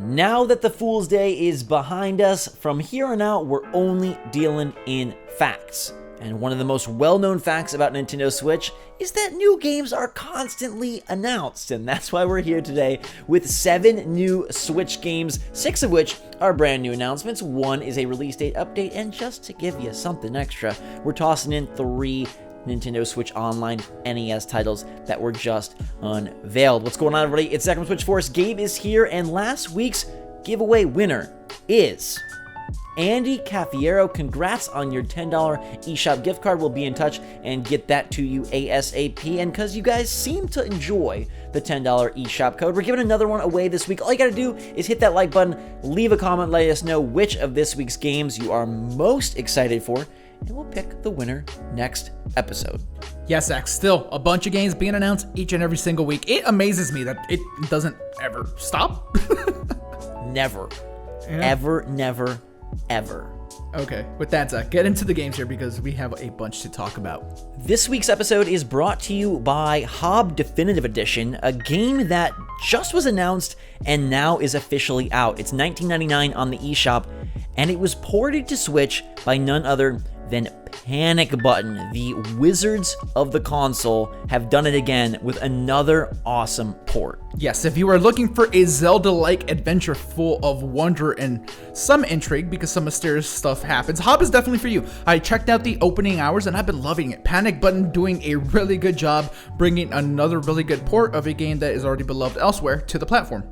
Now that the Fool's Day is behind us, from here on out, we're only dealing in facts. And one of the most well-known facts about Nintendo Switch is that new games are constantly announced, and that's why we're here today with 7 new Switch games, 6 of which are brand new announcements. 1 is a release date update, and just to give you something extra, we're tossing in 3 Nintendo Switch Online NES titles that were just unveiled. What's going on, everybody? It's Zach from SwitchForce. Gabe is here, and last week's giveaway winner is Andy Caffiero. Congrats on your $10 eShop gift card. We'll be in touch and get that to you ASAP. And because you guys seem to enjoy the $10 eShop code, we're giving another one away this week. All you got to do is hit that like button, leave a comment, let us know which of this week's games you are most excited for, and we'll pick the winner next episode. Yes, Zach, still a bunch of games being announced each and every single week. It amazes me that it doesn't ever stop. Never. Yeah. Ever, never, ever. Okay, with that, Zach, get into the games here because we have a bunch to talk about. This week's episode is brought to you by Hob Definitive Edition, a game that just was announced and now is officially out. It's $19.99 on the eShop, and it was ported to Switch by none other than Panic Button. The wizards of the console have done it again with another awesome port. Yes, if you are looking for a Zelda-like adventure full of wonder and some intrigue because some mysterious stuff happens, Hob is definitely for you. I checked out the opening hours and I've been loving it. Panic Button doing a really good job bringing another really good port of a game that is already beloved elsewhere to the platform.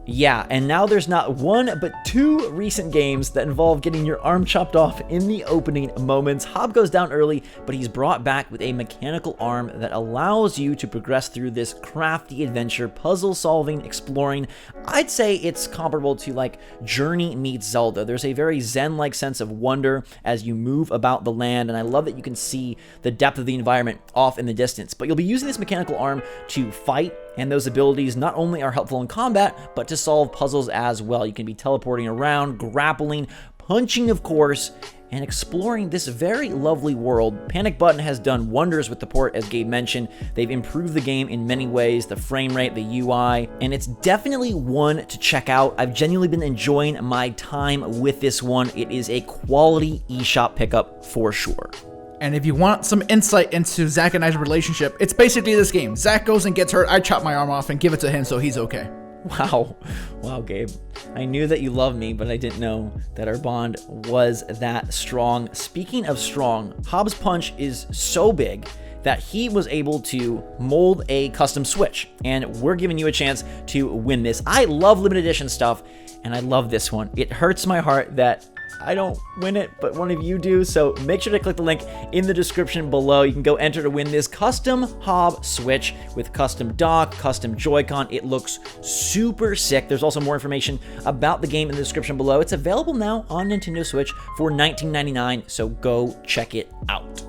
Yeah, and now there's not 1, but 2 recent games that involve getting your arm chopped off in the opening moments. Hob goes down early, but he's brought back with a mechanical arm that allows you to progress through this crafty adventure, puzzle solving, exploring. I'd say it's comparable to like Journey meets Zelda. There's a very zen-like sense of wonder as you move about the land, and I love that you can see the depth of the environment off in the distance. But you'll be using this mechanical arm to fight, and those abilities not only are helpful in combat, but to solve puzzles as well. You can be teleporting around, grappling, punching, of course, and exploring this very lovely world. Panic Button has done wonders with the port, as Gabe mentioned. They've improved the game in many ways, the frame rate, the UI, and it's definitely one to check out. I've genuinely been enjoying my time with this one. It is a quality eShop pickup for sure. And if you want some insight into Zach and I's relationship, it's basically this game. Zach goes and gets hurt, I chop my arm off and give it to him so he's okay. Wow, Gabe. I knew that you loved me, but I didn't know that our bond was that strong. Speaking of strong, Hob's Punch is so big that he was able to mold a custom Switch, and we're giving you a chance to win this. I love limited edition stuff, and I love this one. It hurts my heart that I don't win it, but one of you do, so make sure to click the link in the description below. You can go enter to win this custom Hob Switch with custom dock, custom Joy-Con. It looks super sick. There's also more information about the game in the description below. It's available now on Nintendo Switch for $19.99, so go check it out.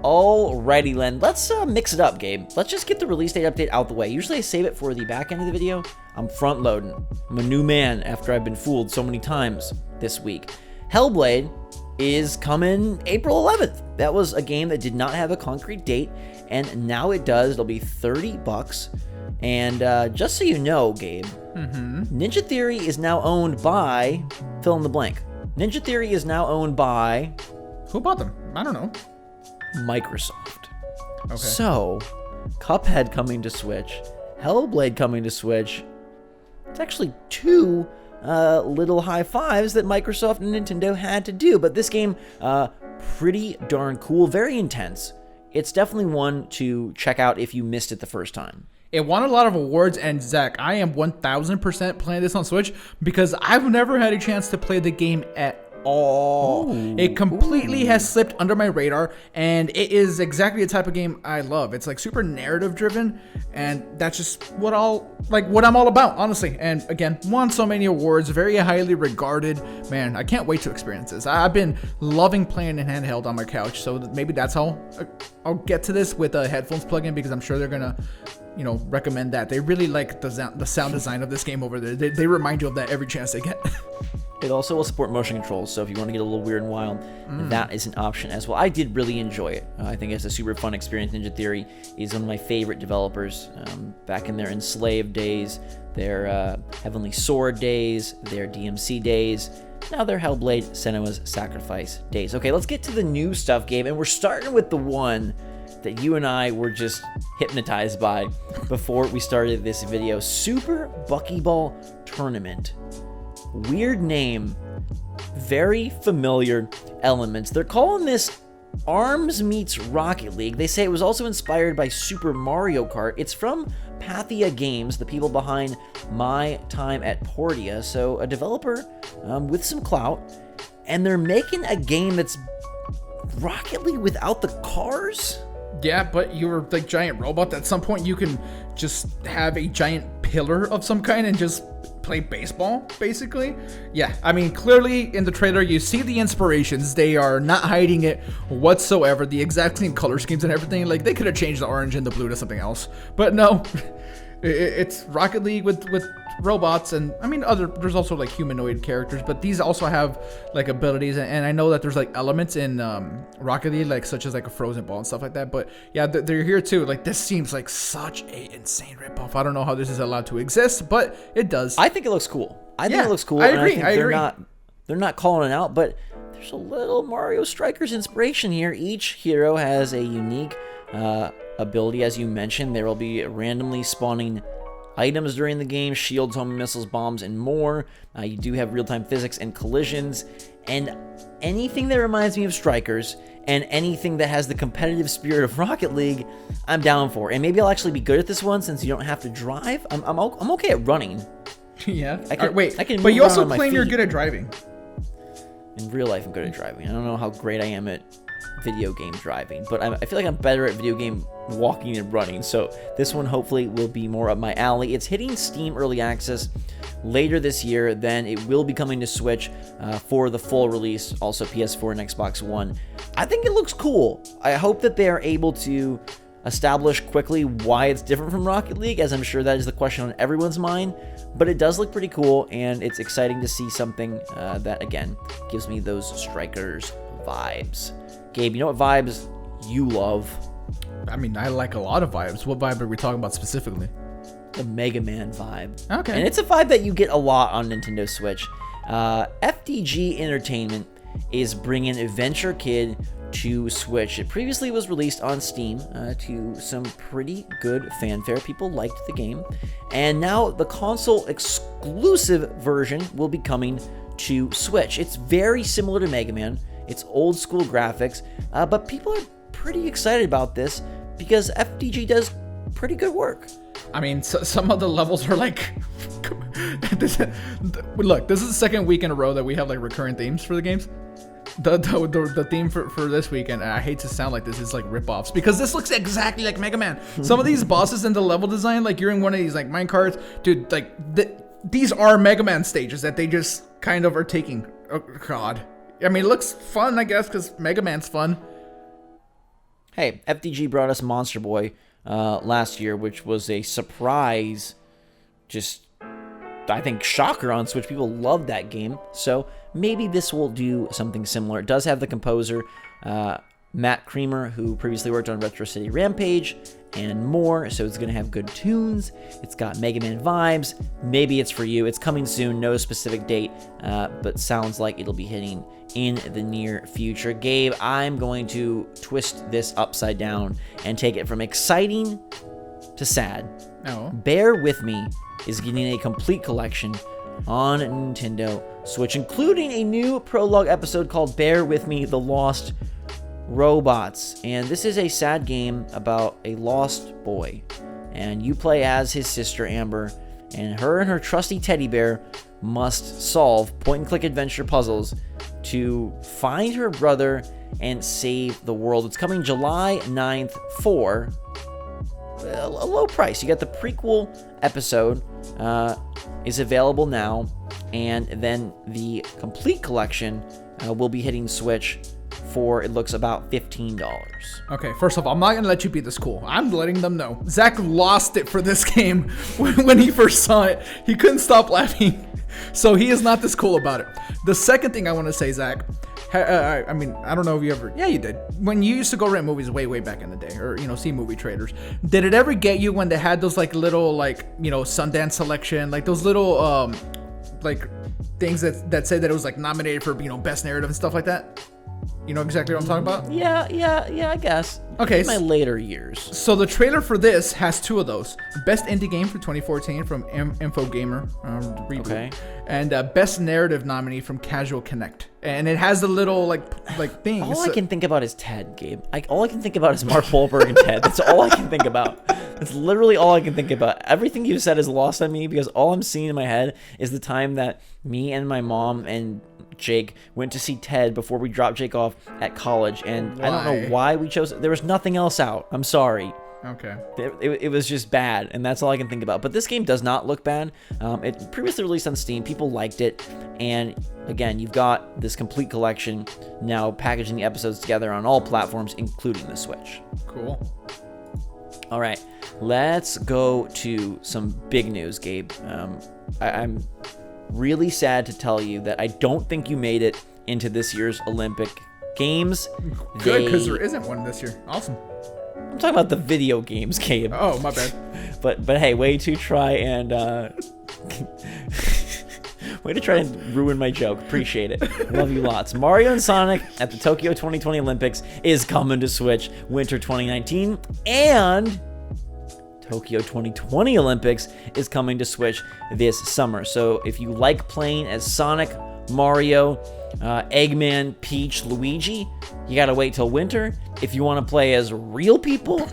Alrighty, Len, let's mix it up, Gabe. Let's just get the release date update out the way. Usually I save it for the back end of the video. I'm front loading. I'm a new man after I've been fooled so many times this week. Hellblade is coming April 11th. That was a game that did not have a concrete date, and now it does. It'll be $30. And just so you know, Gabe, Ninja Theory is now owned by, fill in the blank. Ninja Theory is now owned by... Who bought them? I don't know. Microsoft. Okay. So, Cuphead coming to Switch, Hellblade coming to Switch. It's actually 2 little high fives that Microsoft and Nintendo had to do, but this game, pretty darn cool, very intense. It's definitely one to check out if you missed it the first time. It won a lot of awards, and Zach, I am 1000% playing this on Switch because I've never had a chance to play the game at all. It completely has slipped under my radar, and it is exactly the type of game I love. It's like super narrative driven, and that's just what I'm all about, honestly. And again, won so many awards, very highly regarded. Man, I can't wait to experience this. I've been loving playing in handheld on my couch, so maybe that's how I'll get to this with a headphones plug-in, because I'm sure they're gonna recommend that. They really like the sound design of this game over there. They remind you of that every chance they get. It also will support motion controls, so if you want to get a little weird and wild, that is an option as well. I did really enjoy it. I think it's a super fun experience. Ninja Theory is one of my favorite developers. Back in their Enslaved days, their Heavenly Sword days, their DMC days, now their Hellblade Senua's Sacrifice days. Okay, let's get to the new stuff, Gabe, and we're starting with the one that you and I were just hypnotized by before we started this video. Super Buckyball Tournament. Weird name, very familiar elements. They're calling this ARMS meets Rocket League. They say it was also inspired by Super Mario Kart. It's from Pathia Games, the people behind My Time at Portia, so a developer with some clout, and they're making a game that's Rocket League without the cars? Yeah, but you're like giant robot. At some point, you can just have a giant pillar of some kind and just play baseball, basically. Yeah, I mean, clearly in the trailer, you see the inspirations. They are not hiding it whatsoever. The exact same color schemes and everything. Like, they could have changed the orange and the blue to something else. But no, it's Rocket League with robots, and I mean, there's also like humanoid characters, but these also have like abilities, and I know that there's like elements in Rocket League, like such as like a frozen ball and stuff like that. But yeah, they're here too. Like, this seems like such a insane ripoff. I don't know how this is allowed to exist, but it does. I think it looks cool. I think it looks cool. I agree. I agree. They're not calling it out, but there's a little Mario Strikers inspiration here. Each hero has a unique ability, as you mentioned. There will be randomly spawning items during the game, shields, homing missiles, bombs, and more. You do have real-time physics and collisions, and anything that reminds me of Strikers and anything that has the competitive spirit of Rocket League, I'm down for. And maybe I'll actually be good at this one since you don't have to drive. I'm okay at running. Yeah. I can but move you also around on my claim you're feet. good at driving. In real life, I'm good at driving. I don't know how great I am at video game driving, but I feel like I'm better at video game walking and running, so this one hopefully will be more up my alley. It's hitting Steam Early Access later this year, then it will be coming to Switch for the full release, also PS4 and Xbox One. I think it looks cool. I hope that they are able to establish quickly why it's different from Rocket League, as I'm sure that is the question on everyone's mind, but it does look pretty cool, and it's exciting to see something that, again, gives me those Strikers vibes. Gabe, you know what vibes you love? I mean, I like a lot of vibes. What vibe are we talking about specifically? The Mega Man vibe. Okay. And it's a vibe that you get a lot on Nintendo Switch. FDG Entertainment is bringing Adventure Kid to Switch. It previously was released on Steam to some pretty good fanfare. People liked the game. And now the console exclusive version will be coming to Switch. It's very similar to Mega Man. It's old school graphics, but people are pretty excited about this because FDG does pretty good work. I mean, some of the levels are like... Look, this is the second week in a row that we have like recurrent themes for the games. The theme for this weekend, and I hate to sound like this, is like rip-offs, because this looks exactly like Mega Man. Some of these bosses in the level design, like you're in one of these like minecarts, dude, like these are Mega Man stages that they just kind of are taking. Oh god. I mean, it looks fun, I guess, because Mega Man's fun. Hey, FDG brought us Monster Boy last year, which was a surprise, just, I think, shocker on Switch. People loved that game, so maybe this will do something similar. It does have the composer, Matt Creamer, who previously worked on Retro City Rampage and more, so it's going to have good tunes. It's got Mega Man vibes. Maybe it's for you. It's coming soon, no specific date, but sounds like it'll be hitting in the near future. Gabe, I'm going to twist this upside down and take it from exciting to sad. No. Bear With Me is getting a complete collection on Nintendo Switch, including a new prologue episode called Bear With Me, The Lost Robots. And this is a sad game about a lost boy, and you play as his sister Amber, and her trusty teddy bear must solve point-and-click adventure puzzles to find her brother and save the world. It's coming July 9th for a low price. You got the prequel episode is available now, and then the complete collection will be hitting Switch for, it looks, about $15. Okay, first off, I'm not gonna let you be this cool. I'm letting them know. Zach lost it for this game when he first saw it. He couldn't stop laughing. So he is not this cool about it. The second thing I want to say, Zach, I mean, I don't know if you ever, yeah, you did. When you used to go rent movies way back in the day, or, see movie trailers, did it ever get you when they had those like little like, Sundance selection, like those little, like things that said that it was like nominated for, best narrative and stuff like that? You know exactly what I'm talking about? Yeah, I guess. Okay. In my later years. So the trailer for this has two of those. Best Indie Game for 2014 from Infogamer, Reboot. Okay. And Best Narrative nominee from Casual Connect. And it has the little, like things. All I can think about is Ted, Gabe. All I can think about is Mark Wahlberg and Ted. That's all I can think about. That's literally all I can think about. Everything you've said is lost on me because all I'm seeing in my head is the time that me and my mom and Jake went to see Ted before we dropped Jake off at college, and Why? I don't know why we chose. There was nothing else out. I'm sorry. Okay. It was just bad, and that's all I can think about. But this game does not look bad. It previously released on Steam. People liked it, and again, you've got this complete collection now packaging the episodes together on all platforms, including the Switch. Cool. All right, let's go to some big news, Gabe. I'm really sad to tell you that I don't think you made it into this year's Olympic Games. Good, because there isn't one this year. Awesome. I'm talking about the video games, Gabe. Oh, my bad. But hey, way to try and ruin my joke. Appreciate it. Love you lots. Mario and Sonic at the Tokyo 2020 Olympics is coming to Switch winter 2019, and Tokyo 2020 Olympics is coming to Switch this summer. So if you like playing as Sonic, Mario, Eggman, Peach, Luigi, you gotta wait till winter. If you want to play as real people,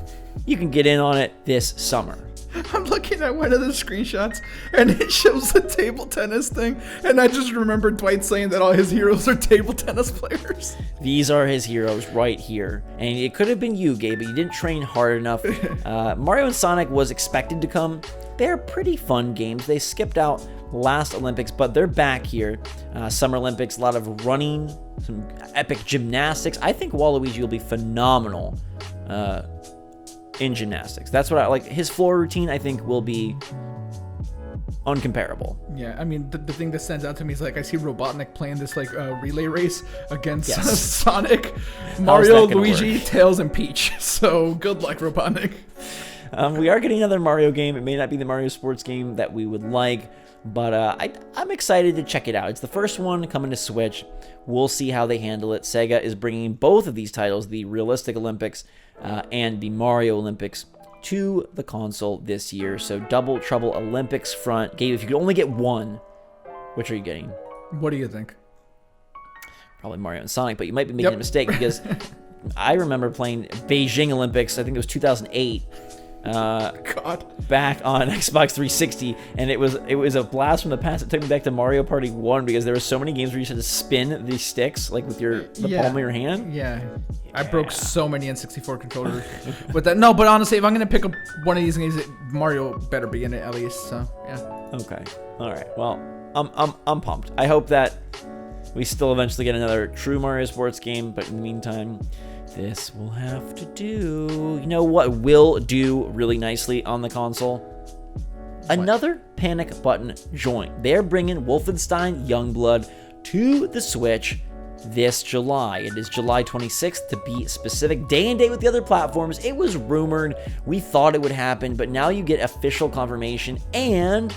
you can get in on it this summer. I'm looking at one of the screenshots, and it shows the table tennis thing, and I just remember Dwight saying that all his heroes are table tennis players. These are his heroes right here, and it could have been you, Gabe, but you didn't train hard enough. Mario and Sonic was expected to come. They're pretty fun games. They skipped out last Olympics, but they're back here. Summer Olympics, a lot of running, some epic gymnastics. I think Waluigi will be phenomenal in gymnastics. That's what I like. His floor routine, I think, will be uncomparable. Yeah, I mean, the thing that stands out to me is like I see Robotnik playing this like relay race against Sonic, Mario, Luigi, work? Tails, and Peach. So good luck, Robotnik. We are getting another Mario game. It may not be the Mario sports game that we would like, but I'm excited to check it out. It's the first one coming to Switch. We'll see how they handle it. Sega is bringing both of these titles, the Realistic Olympics and the Mario Olympics, to the console this year. So Double Trouble Olympics front. Gabe, if you could only get one, which are you getting? What do you think? Probably Mario and Sonic, but you might be making a mistake because I remember playing Beijing Olympics, I think it was 2008. Back on Xbox 360, and it was a blast from the past. It took me back to Mario Party 1 because there were so many games where you had to spin these sticks like with the palm of your hand. Yeah. I broke so many N64 controllers with that. No, but honestly, if I'm gonna pick up one of these games, Mario better be in it at least. So yeah. Okay. All right. Well, I'm pumped. I hope that we still eventually get another true Mario sports game, but in the meantime, this will have to do. You know what will do really nicely on the console? Another panic button joint. They're bringing Wolfenstein Youngblood to the Switch this July. It is July 26th to be specific. Day and date with the other platforms. It was rumored. We thought it would happen, but now you get official confirmation, and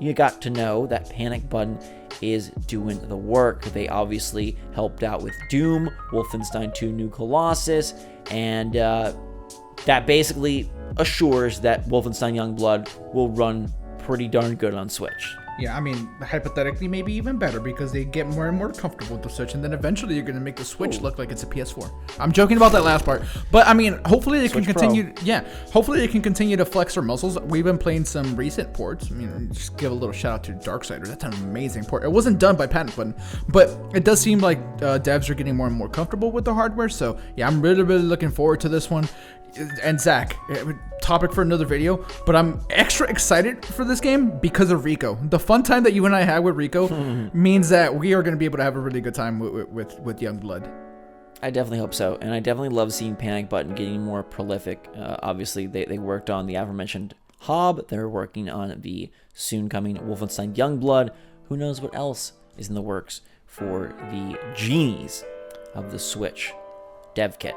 you got to know that Panic Button is doing the work. They obviously helped out with Doom, Wolfenstein 2 New Colossus, and that basically assures that Wolfenstein Youngblood will run pretty darn good on Switch. Yeah, I mean, hypothetically, maybe even better because they get more and more comfortable with the Switch, and then eventually you're going to make the Switch look like it's a PS4. I'm joking about that last part, but I mean, hopefully they can continue. Pro. Yeah, hopefully they can continue to flex their muscles. We've been playing some recent ports. I mean, just give a little shout out to Darksiders. That's an amazing port. It wasn't done by Panic Button, but it does seem like devs are getting more and more comfortable with the hardware. So yeah, I'm really looking forward to this one. And Zach, topic for another video, but I'm extra excited for this game because of Rico. The fun time that you and I had with Rico means that we are going to be able to have a really good time with Youngblood. I definitely hope so, and I definitely love seeing Panic Button getting more prolific. Obviously, they worked on the aforementioned Hob. They're working on the soon-coming Wolfenstein Youngblood. who knows what else is in the works for the genies of the Switch dev kit.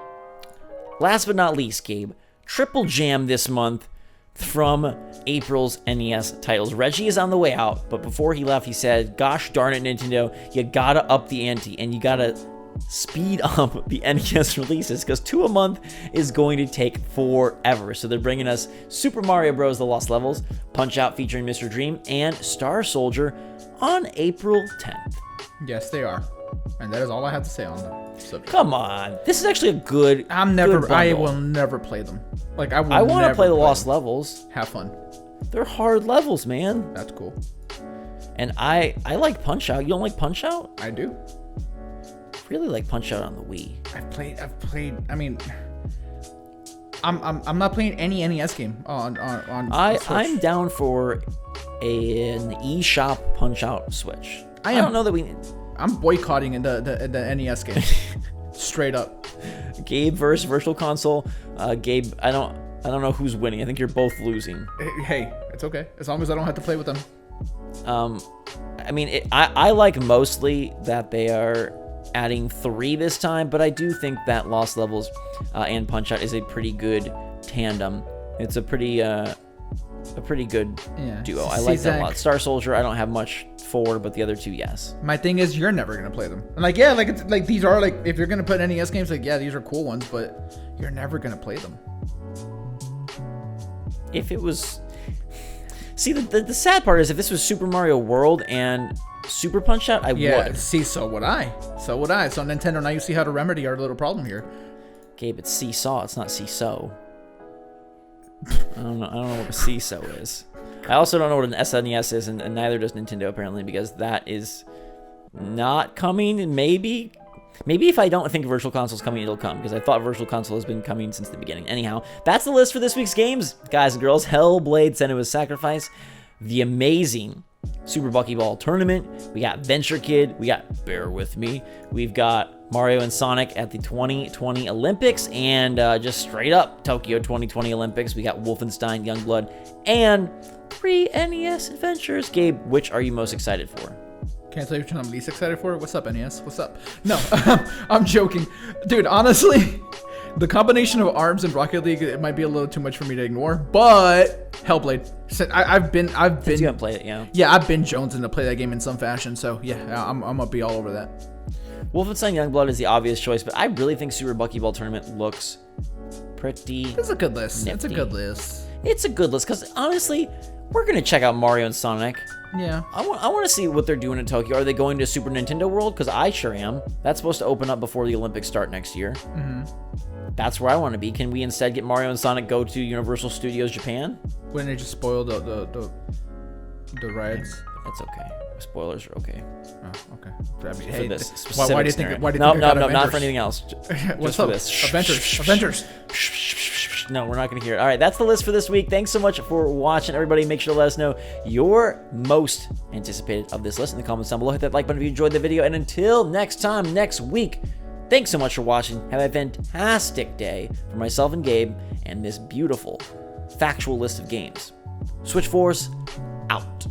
Last but not least, Gabe, triple jam this month from April's NES titles. Reggie is on the way out, but before he left, he said, gosh darn it, Nintendo, you gotta up the ante, and you gotta speed up the NES releases, because 2 a month is going to take forever. So they're bringing us Super Mario Bros. The Lost Levels, Punch-Out featuring Mr. Dream, and Star Soldier on April 10th. Yes, they are. And that is all I have to say on them. Come on, this is actually a good. I will never play them. Like I want to play the Lost Levels. Have fun. They're hard levels, man. That's cool. And I like Punch-Out. You don't like Punch-Out? I do. Really like Punch-Out on the Wii. I've played. I mean, I'm not playing any NES game on Switch. I'm down for an eShop Punch-Out Switch. I don't know that we. I'm boycotting in the NES game. Straight up. Gabe versus Virtual Console. Gabe, I don't know who's winning. I think you're both losing. Hey, it's okay as long as I don't have to play with them. I mean, I like mostly that they are adding 3 this time, but I do think that Lost Levels and Punch-Out is a pretty good tandem. It's a pretty good duo. I like that a lot. Star Soldier, I don't have much for, but the other 2, yes. My thing is, you're never gonna play them. And like, yeah, like it's like these are like, if you're gonna put NES games, like yeah, these are cool ones, but you're never gonna play them. If it was, see, the sad part is if this was Super Mario World and Super Punch-Out, I would. See, so would I. So Nintendo, now you see how to remedy our little problem here. Gabe, it's seesaw. It's not seesaw. I don't know what a seesaw is. I also don't know what an SNES is, and neither does Nintendo apparently, because that is not coming. And maybe if I don't think Virtual Console is coming, it'll come, because I thought Virtual Console has been coming since the beginning. Anyhow, that's the list for this week's games, guys and girls. Hellblade: Senua's Sacrifice, the amazing Super Buckyball Tournament. We got Venture Kid. We got Bear With Me. We've got Mario and Sonic at the 2020 Olympics, and just straight up Tokyo 2020 Olympics. We got Wolfenstein Youngblood and 3 NES adventures. Gabe, which are you most excited for? Can I tell you which one I'm least excited for? What's up, NES? What's up? No, I'm joking. Dude, honestly, the combination of ARMS and Rocket League, it might be a little too much for me to ignore, but Hellblade. I've been. You haven't played it, yeah. Yeah, I've been jonesing to play that game in some fashion, so yeah, I'm gonna be all over that. Wolfenstein Youngblood is the obvious choice, but I really think Super Buckyball Tournament looks pretty. It's a good list. Nifty. It's a good list. It's a good list, because honestly, we're gonna check out Mario and Sonic. Yeah. I want to see what they're doing in Tokyo. Are they going to Super Nintendo World? Because I sure am. That's supposed to open up before the Olympics start next year. Mm-hmm. That's where I want to be. Can we instead get Mario and Sonic go to Universal Studios Japan? Wouldn't they just spoil the rides? That's okay. Spoilers are okay. Oh, okay. I mean, for hey, this why do you think? Why do you think? No, not for anything else. What's for up? this. Avengers. No, we're not going to hear it. All right, that's the list for this week. Thanks so much for watching, everybody. Make sure to let us know your most anticipated of this list in the comments down below. Hit that like button if you enjoyed the video. And until next time, next week, thanks so much for watching. Have a fantastic day for myself and Gabe and this beautiful, factual list of games. SwitchForce out.